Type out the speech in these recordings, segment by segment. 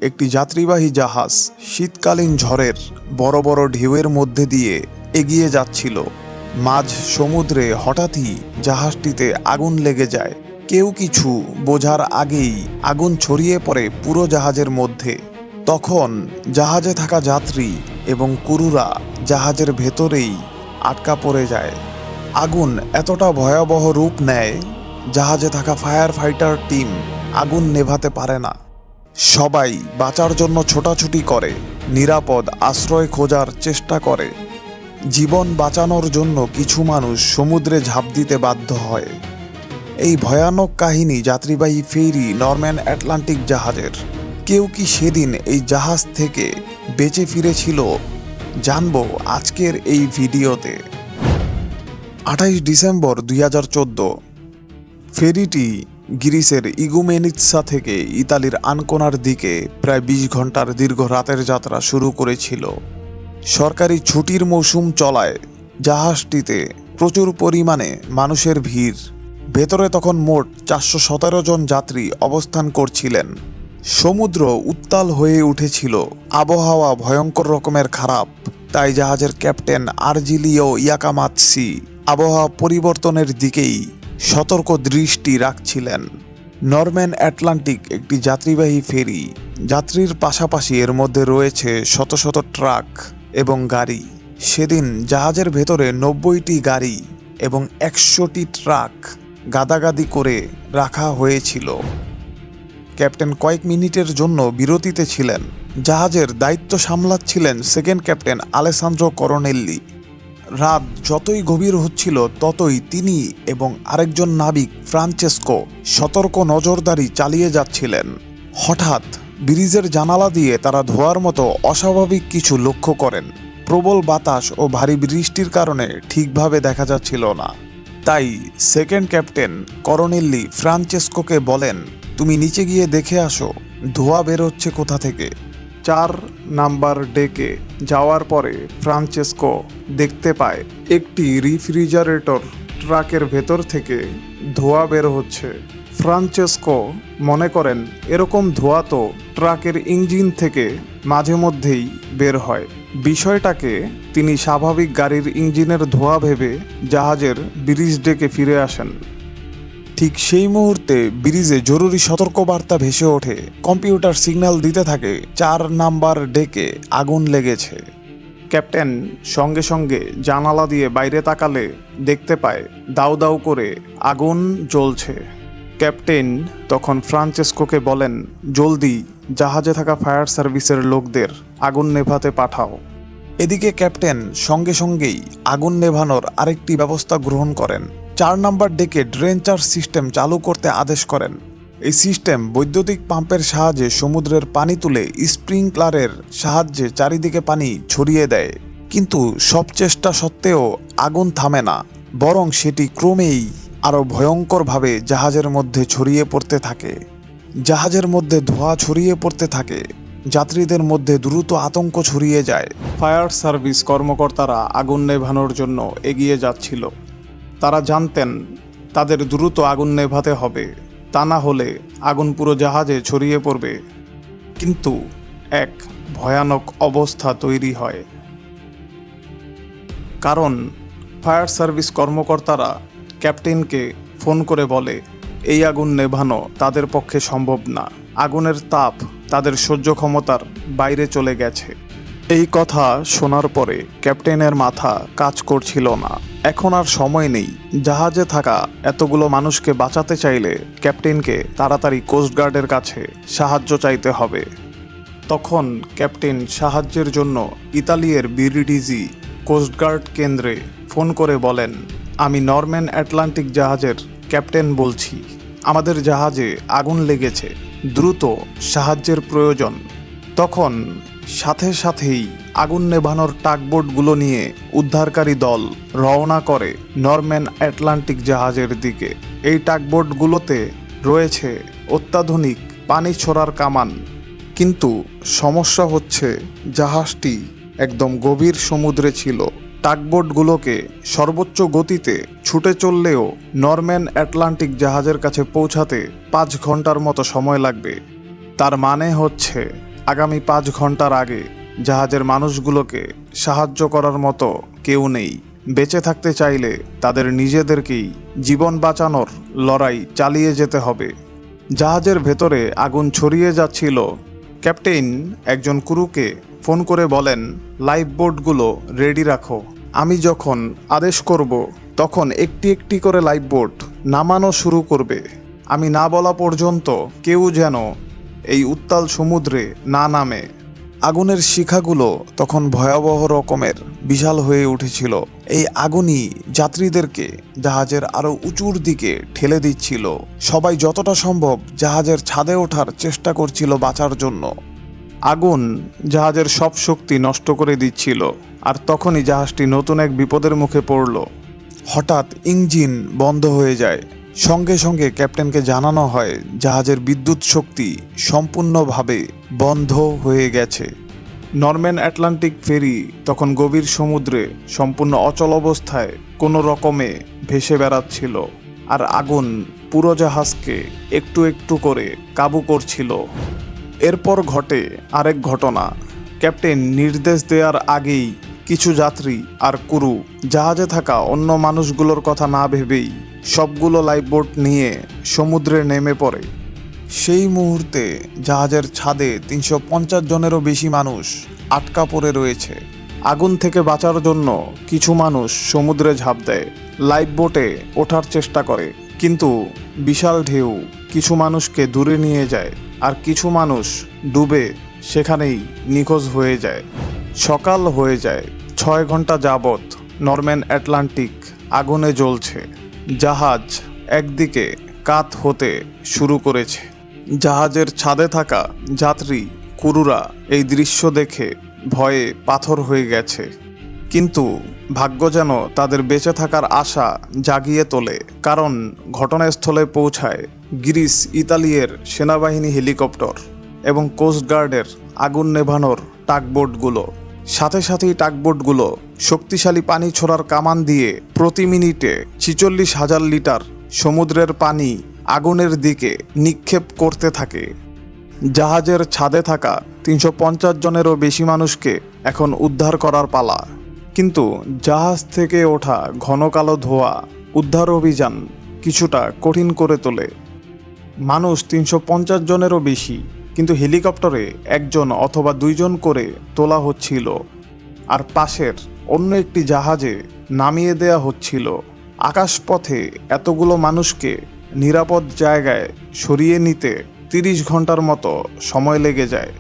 একটি যাত্রীবাহী জাহাজ শীতকালীন ঝড়ের বড় বড় ঢেউয়ের মধ্যে দিয়ে এগিয়ে যাচ্ছিল। মাঝ সমুদ্রে হঠাৎই জাহাজটিতে আগুন লেগে যায়। কেউ কিছু বোঝার আগেই আগুন ছড়িয়ে পড়ে পুরো জাহাজের মধ্যে। তখন জাহাজে থাকা যাত্রী এবং ক্রুরা জাহাজের ভেতরেই আটকা পড়ে যায়। আগুন এতটা ভয়াবহ রূপ নেয়, জাহাজে থাকা ফায়ার ফাইটার টিম আগুন নেভাতে পারে না। সবাই বাঁচার জন্য ছোটাছুটি করে, নিরাপদ আশ্রয় খোঁজার চেষ্টা করে। জীবন বাঁচানোর জন্য কিছু মানুষ সমুদ্রে ঝাঁপ দিতে বাধ্য হয়। এই ভয়ানক কাহিনী যাত্রীবাহী ফেরি নরম্যান আটলান্টিক জাহাজের। কেউ কি সেদিন এই জাহাজ থেকে বেঁচে ফিরেছিল, জানবো আজকের এই ভিডিওতে। 28 ডিসেম্বর 2014 ফেরিটি গ্রিসের ইগুমেনিৎসা থেকে ইতালির আনকোনার দিকে প্রায় 20 ঘন্টার দীর্ঘ রাতের যাত্রা শুরু করেছিল। সরকারি ছুটির মৌসুম চলায় জাহাজটিতে প্রচুর পরিমাণে মানুষের ভিড়। ভেতরে তখন মোট 417 জন যাত্রী অবস্থান করছিলেন। সমুদ্র উত্তাল হয়ে উঠেছিল, আবহাওয়া ভয়ঙ্কর রকমের খারাপ। তাই জাহাজের ক্যাপ্টেন আর্জিলিও ইয়াকামাৎসি আবহাওয়া পরিবর্তনের দিকেই সতর্ক দৃষ্টি রাখছিলেন। নরম্যান আটলান্টিক একটি যাত্রীবাহী ফেরি। যাত্রীর পাশাপাশি এর মধ্যে রয়েছে শত শত ট্রাক এবং গাড়ি। সেদিন জাহাজের ভেতরে 90টি গাড়ি এবং 100টি ট্রাক গাদাগাদি করে রাখা হয়েছিল। ক্যাপ্টেন কয়েক মিনিটের জন্য বিরতিতে ছিলেন। জাহাজের দায়িত্ব সামলাচ্ছিলেন সেকেন্ড ক্যাপ্টেন আলেসান্দ্রো করনেল্লি। রাত যতই গভীর হচ্ছিল ততই তিনি এবং আরেকজন নাবিক ফ্রান্সেস্কো সতর্ক নজরদারি চালিয়ে যাচ্ছিলেন। হঠাৎ ব্রিজের জানালা দিয়ে তারা ধোঁয়ার মতো অস্বাভাবিক কিছু লক্ষ্য করেন। প্রবল বাতাস ও ভারী বৃষ্টির কারণে ঠিকভাবে দেখা যাচ্ছিল না। তাই সেকেন্ড ক্যাপ্টেন করনেল্লি ফ্রান্সেস্কোকে বলেন, তুমি নিচে গিয়ে দেখে আসো ধোঁয়া বেরোচ্ছে কোথা থেকে। 4 নাম্বার ডেকে যাওয়ার পরে ফ্রান্সেস্কো দেখতে পায় একটি রেফ্রিজারেটর ট্রাকের ভেতর থেকে ধোঁয়া বের হচ্ছে। ফ্রান্সেস্কো মনে করেন এরকম ধোঁয়া তো ট্রাকের ইঞ্জিন থেকে মাঝে মধ্যেই বের হয়। বিষয়টাকে তিনি স্বাভাবিক গাড়ির ইঞ্জিনের ধোঁয়া ভেবে জাহাজের ব্রিজ ডেকে ফিরে আসেন। ঠিক সেই মুহূর্তে ব্রিজে জরুরি সতর্কবার্তা ভেসে ওঠে। কম্পিউটার সিগন্যাল দিতে থাকে 4 নাম্বার ডেকে আগুন লেগেছে। ক্যাপ্টেন সঙ্গে সঙ্গে জানালা দিয়ে বাইরে তাকালে দেখতে পায় দাউ দাউ করে আগুন জ্বলছে। ক্যাপ্টেন তখন ফ্রান্সেস্কোকে বলেন, জলদি জাহাজে থাকা ফায়ার সার্ভিসের লোকদের আগুন নেভাতে পাঠাও। এদিকে ক্যাপ্টেন সঙ্গে সঙ্গেই আগুন নেভানোর আরেকটি ব্যবস্থা গ্রহণ করেন। 4 নাম্বার ডেকে ড্রেঞ্চার সিস্টেম চালু করতে আদেশ করেন। এই সিস্টেম বৈদ্যুতিক পাম্পের সাহায্যে সমুদ্রের পানি তুলে স্প্রিংক্লারের সাহায্যে চারিদিকে পানি ছড়িয়ে দেয়। কিন্তু সব চেষ্টা সত্ত্বেও আগুন থামে না, বরং সেটি ক্রমেই আরও ভয়ঙ্করভাবে জাহাজের মধ্যে ছড়িয়ে পড়তে থাকে। জাহাজের মধ্যে ধোঁয়া ছড়িয়ে পড়তে থাকে। যাত্রীদের মধ্যে দ্রুত আতঙ্ক ছড়িয়ে যায়। ফায়ার সার্ভিস কর্মকর্তারা আগুন নেভানোর জন্য এগিয়ে যাচ্ছিল। তারা জানতেন তাদের দ্রুত আগুন নেভাতে হবে, তা না হলে আগুন পুরো জাহাজে ছড়িয়ে পড়বে। কিন্তু এক ভয়ানক অবস্থা তৈরি হয়। কারণ ফায়ার সার্ভিস কর্মকর্তারা ক্যাপ্টেনকে ফোন করে বলে, এই আগুন নেভানো তাদের পক্ষে সম্ভব না। আগুনের তাপ তাদের সহ্য ক্ষমতার বাইরে চলে গেছে। এই কথা শোনার পরে ক্যাপ্টেনের মাথা কাজ করছিল না। এখন আর সময় নেই। জাহাজে থাকা এতগুলো মানুষকে বাঁচাতে চাইলে ক্যাপ্টেনকে তাড়াতাড়ি কোস্টগার্ডের কাছে সাহায্য চাইতে হবে। তখন ক্যাপ্টেন সাহায্যের জন্য ইতালির ব্রিডিজি কোস্টগার্ড কেন্দ্রে ফোন করে বলেন, আমি নরম্যান আটলান্টিক জাহাজের ক্যাপ্টেন বলছি। আমাদের জাহাজে আগুন লেগেছে, দ্রুত সাহায্যের প্রয়োজন। তখন সাথে সাথেই আগুন নেভানোর টাগবোটগুলো নিয়ে উদ্ধারকারী দল রওনা করে নরম্যান আটলান্টিক জাহাজের দিকে। এই টাগবোটগুলোতে রয়েছে অত্যাধুনিক পানি ছোড়ার কামান। কিন্তু সমস্যা হচ্ছে জাহাজটি একদম গভীর সমুদ্রে ছিল। টাগবোটগুলোকে সর্বোচ্চ গতিতে ছুটে চললেও নরম্যান আটলান্টিক জাহাজের কাছে পৌঁছাতে 5 ঘন্টার মতো সময় লাগবে। তার মানে হচ্ছে আগামী 5 ঘন্টার আগে জাহাজের মানুষগুলোকে সাহায্য করার মতো কেউ নেই। বেঁচে থাকতে চাইলে তাদের নিজেদেরকেই জীবন বাঁচানোর লড়াই চালিয়ে যেতে হবে। জাহাজের ভেতরে আগুন ছড়িয়ে যাচ্ছিল। ক্যাপ্টেন একজন ক্রুকে ফোন করে বলেন, লাইফ বোটগুলো রেডি রাখো। আমি যখন আদেশ করব তখন একটি একটি করে লাইফ বোট নামানো শুরু করবে। আমি না বলা পর্যন্ত কেউ যেন এই উত্তাল সমুদ্রে না নামে। আগুনের শিখাগুলো তখন ভয়াবহ রকমের বিশাল হয়ে উঠেছিল। এই আগুনই যাত্রীদেরকে জাহাজের আরো উঁচুর দিকে ঠেলে দিচ্ছিল। সবাই যতটা সম্ভব জাহাজের ছাদে ওঠার চেষ্টা করছিল বাঁচার জন্য। আগুন জাহাজের সব শক্তি নষ্ট করে দিচ্ছিল। আর তখনই জাহাজটি নতুন এক বিপদের মুখে পড়ল। হঠাৎ ইঞ্জিন বন্ধ হয়ে যায়। সঙ্গে সঙ্গে ক্যাপ্টেনকে জানানো হয় জাহাজের বিদ্যুৎ শক্তি সম্পূর্ণভাবে বন্ধ হয়ে গেছে। নরম্যান আটলান্টিক ফেরি তখন গভীর সমুদ্রে সম্পূর্ণ অচল অবস্থায় কোনো রকমে ভেসে বেড়াচ্ছিল। আর আগুন পুরো জাহাজকে একটু একটু করে কাবু করছিল। এরপর ঘটে আরেক ঘটনা। ক্যাপ্টেন নির্দেশ দেওয়ার আগেই কিছু যাত্রী আর ক্রু জাহাজে থাকা অন্য মানুষগুলোর কথা না ভেবেই সবগুলো লাইফবোট নিয়ে সমুদ্রে নেমে পড়ে। সেই মুহূর্তে জাহাজের ছাদে 350 জনেরও বেশি মানুষ আটকা পড়ে রয়েছে। আগুন থেকে বাঁচার জন্য কিছু মানুষ সমুদ্রে ঝাঁপ দেয়, লাইফবোটে ওঠার চেষ্টা করে, কিন্তু বিশাল ঢেউ কিছু মানুষকে দূরে নিয়ে যায় আর কিছু মানুষ ডুবে সেখানেই নিখোঁজ হয়ে যায়। সকাল হয়ে যায়। 6 ঘন্টা যাবৎ নরম্যান আটলান্টিক আগুনে জ্বলছে। জাহাজ একদিকে কাত হতে শুরু করেছে। জাহাজের ছাদে থাকা যাত্রী ক্রুরা এই দৃশ্য দেখে ভয়ে পাথর হয়ে গেছে। কিন্তু ভাগ্য যেন তাদের বেঁচে থাকার আশা জাগিয়ে তোলে, কারণ ঘটনাস্থলে পৌঁছায় গ্রিস ইতালির সেনাবাহিনী হেলিকপ্টার এবং কোস্টগার্ডের আগুন নেভানোর টাগবোটগুলো। সাথে সাথেই টাগবোটগুলো শক্তিশালী পানি ছোড়ার কামান দিয়ে প্রতি মিনিটে 46,000 লিটার সমুদ্রের পানি আগুনের দিকে নিক্ষেপ করতে থাকে। জাহাজের ছাদে থাকা 350 জনেরও বেশি মানুষকে এখন উদ্ধার করার পালা। কিন্তু জাহাজ থেকে ওঠা ঘন কালো ধোঁয়া উদ্ধার অভিযান কিছুটা কঠিন করে তোলে। মানুষ 350 জনেরও বেশি, কিন্তু হেলিকপ্টারে 1 জন অথবা 2 জন করে তোলা হচ্ছিল আর পাশের অন্য একটি জাহাজে নামিয়ে দেয়া হচ্ছিল। আকাশপথে এতগুলো মানুষকে নিরাপদ জায়গায় সরিয়ে নিতে 30 ঘন্টার মতো সময় লেগে যায়।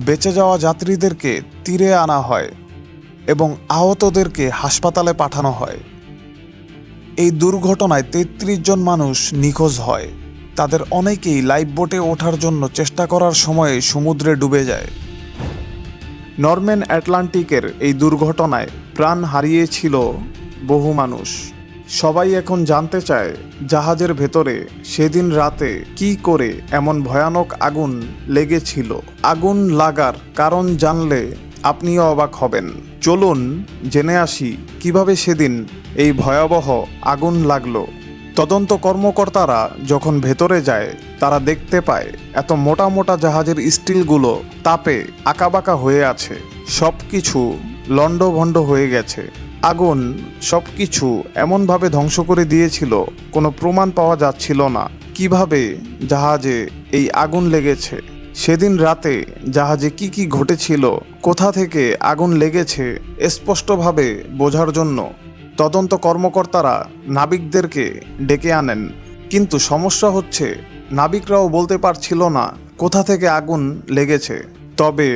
বেঁচে যাওয়া যাত্রীদেরকে তীরে আনা হয় এবং আহতদেরকে হাসপাতালে পাঠানো হয়। এই দুর্ঘটনায় 33 জন মানুষ নিখোঁজ হয়। তাদের অনেকেই লাইফবোটে ওঠার জন্য চেষ্টা করার সময়ে সমুদ্রে ডুবে যায়। নরম্যান আটলান্টিকের এই দুর্ঘটনায় প্রাণ হারিয়েছিল বহু মানুষ। সবাই এখন জানতে চায় জাহাজের ভেতরে সেদিন রাতে কি করে এমন ভয়ানক আগুন লেগেছিল। আগুন লাগার কারণ জানলে আপনিও অবাক হবেন। চলুন জেনে আসি কিভাবে সেদিন এই ভয়াবহ আগুন লাগলো। তদন্ত কর্মকর্তারা যখন ভেতরে যায় তারা দেখতে পায় এত মোটা মোটা জাহাজের স্টিলগুলো তাপে আঁকাবাঁকা হয়ে আছে। সব কিছু লণ্ডভণ্ড হয়ে গেছে। আগুন সব কিছু এমনভাবে ধ্বংস করে দিয়েছিল কোনো প্রমাণ পাওয়া যাচ্ছিল না কিভাবে জাহাজে এই আগুন লেগেছে। সেদিন রাতে জাহাজে কি কি ঘটেছিল, কোথা থেকে আগুন লেগেছে স্পষ্টভাবে বোঝার জন্য তদন্ত কর্মকর্তারা নাবিকদেরকে ডেকে আনেন। কিন্তু সমস্যা হচ্ছে নাবিকরাও বলতে পারছিল না কোথা থেকে আগুন লেগেছে। তবে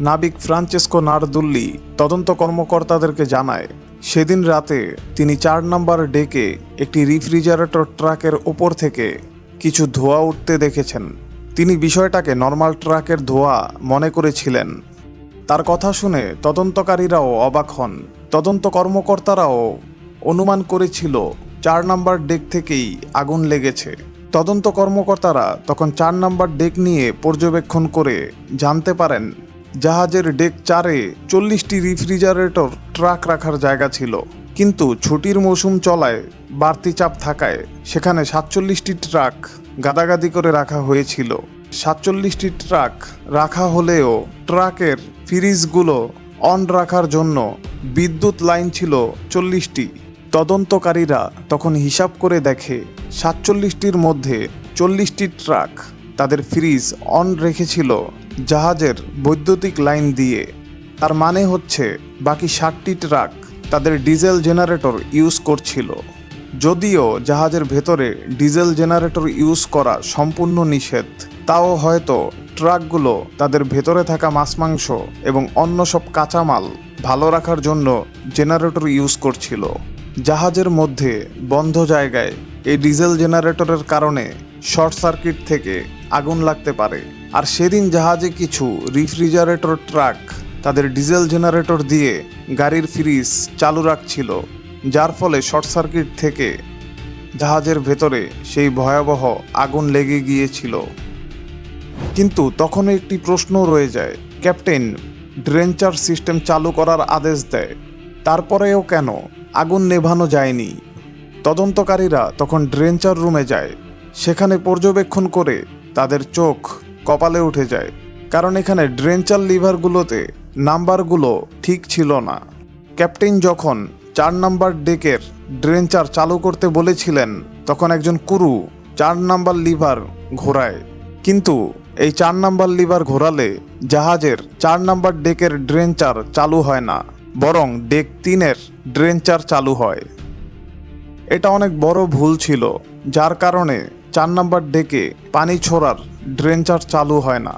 নাবিক ফ্রান্সেসকো নারদুল্লি তদন্ত কর্মকর্তাদেরকে জানায় সেদিন রাতে তিনি 4 নম্বর ডেকে একটি রেফ্রিজারেটর ট্রাকের ওপর থেকে কিছু ধোঁয়া উঠতে দেখেছেন। তিনি বিষয়টাকে নর্মাল ট্রাকের ধোঁয়া মনে করেছিলেন। তার কথা শুনে তদন্তকারীরাও অবাক হন। তদন্ত কর্মকর্তারাও অনুমান করেছিল 4 নম্বর ডেক থেকেই আগুন লেগেছে। তদন্ত কর্মকর্তারা তখন 4 নম্বর ডেক নিয়ে পর্যবেক্ষণ করে জানতে পারেন জাহাজের ডেক 4-এ 40টি রেফ্রিজারেটর ট্রাক রাখার জায়গা ছিল, কিন্তু ছুটির মৌসুম চলায় বাড়তি চাপ থাকায় সেখানে 47টি ট্রাক গাদাগাদি করে রাখা হয়েছিল। 47টি ট্রাক রাখা হলেও ট্রাকের ফ্রিজগুলো অন রাখার জন্য বিদ্যুৎ লাইন ছিল 40টি। তদন্তকারীরা তখন হিসাব করে দেখে 47টির মধ্যে 40টি ট্রাক তাদের ফ্রিজ অন রেখেছিল জাহাজের বৈদ্যুতিক লাইন দিয়ে। তার মানে হচ্ছে বাকি 60টি ট্রাক তাদের ডিজেল জেনারেটর ইউজ করছিল। যদিও জাহাজের ভেতরে ডিজেল জেনারেটর ইউজ করা সম্পূর্ণ নিষেধ, তাও হয়তো ট্রাকগুলো তাদের ভেতরে থাকা মাছ মাংস এবং অন্য সব কাঁচামাল ভালো রাখার জন্য জেনারেটর ইউজ করছিল। জাহাজের মধ্যে বন্ধ জায়গায় এই ডিজেল জেনারেটরের কারণে শর্ট সার্কিট থেকে আগুন লাগতে পারে। আর সেদিন জাহাজে কিছু রেফ্রিজারেটর ট্রাক তাদের ডিজেল জেনারেটর দিয়ে গাড়ির ফ্রিজ চালু রাখছিল, যার ফলে শর্ট সার্কিট থেকে জাহাজের ভেতরে সেই ভয়াবহ আগুন লেগে গিয়েছিল। কিন্তু তখনও একটি প্রশ্ন রয়ে যায়, ক্যাপ্টেন ড্রেঞ্চার সিস্টেম চালু করার আদেশ দেয়, তারপরেও কেন আগুন নেভানো যায়নি? তদন্তকারীরা তখন ড্রেঞ্চার রুমে যায়। সেখানে পর্যবেক্ষণ করে তাদের চোখ কপালে উঠে যায়, কারণ এখানে ড্রেঞ্চার লিভারগুলোতে নাম্বারগুলো ঠিক ছিল না। ক্যাপ্টেন যখন 4 নাম্বার ডেকের ড্রেঞ্চার চালু করতে বলেছিলেন, তখন একজন ক্রু 4 নাম্বার লিভার ঘোরায়, কিন্তু এই 4 নাম্বার লিভার ঘোরালে জাহাজের 4 নাম্বার ডেকের ড্রেঞ্চার চালু হয় না, বরং ডেক 3-এর ড্রেঞ্চার চালু হয়। এটা অনেক বড় ভুল ছিল, যার কারণে 4 নাম্বার ডেকে পানি ছোড়ার ড্রেঞ্চার চালু হয় না।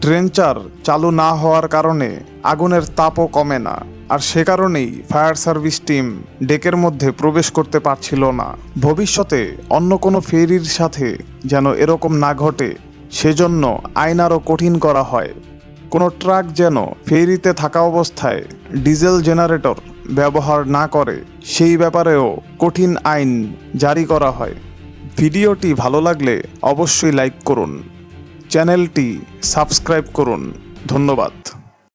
ড্রেঞ্চার চালু না হওয়ার কারণে আগুনের তাপও কমে না, আর সে কারণেই ফায়ার সার্ভিস টিম ডেকের মধ্যে প্রবেশ করতে পারছিল না। ভবিষ্যতে অন্য কোনো ফেরির সাথে যেন এরকম না ঘটে, সেজন্য আইন আরও কঠিন করা হয়। কোনো ট্রাক যেন ফেরিতে থাকা অবস্থায় ডিজেল জেনারেটর ব্যবহার না করে, সেই ব্যাপারেও কঠিন আইন জারি করা হয়। ভিডিওটি ভালো লাগলে অবশ্যই লাইক করুন, চ্যানেলটি সাবস্ক্রাইব করুন। ধন্যবাদ।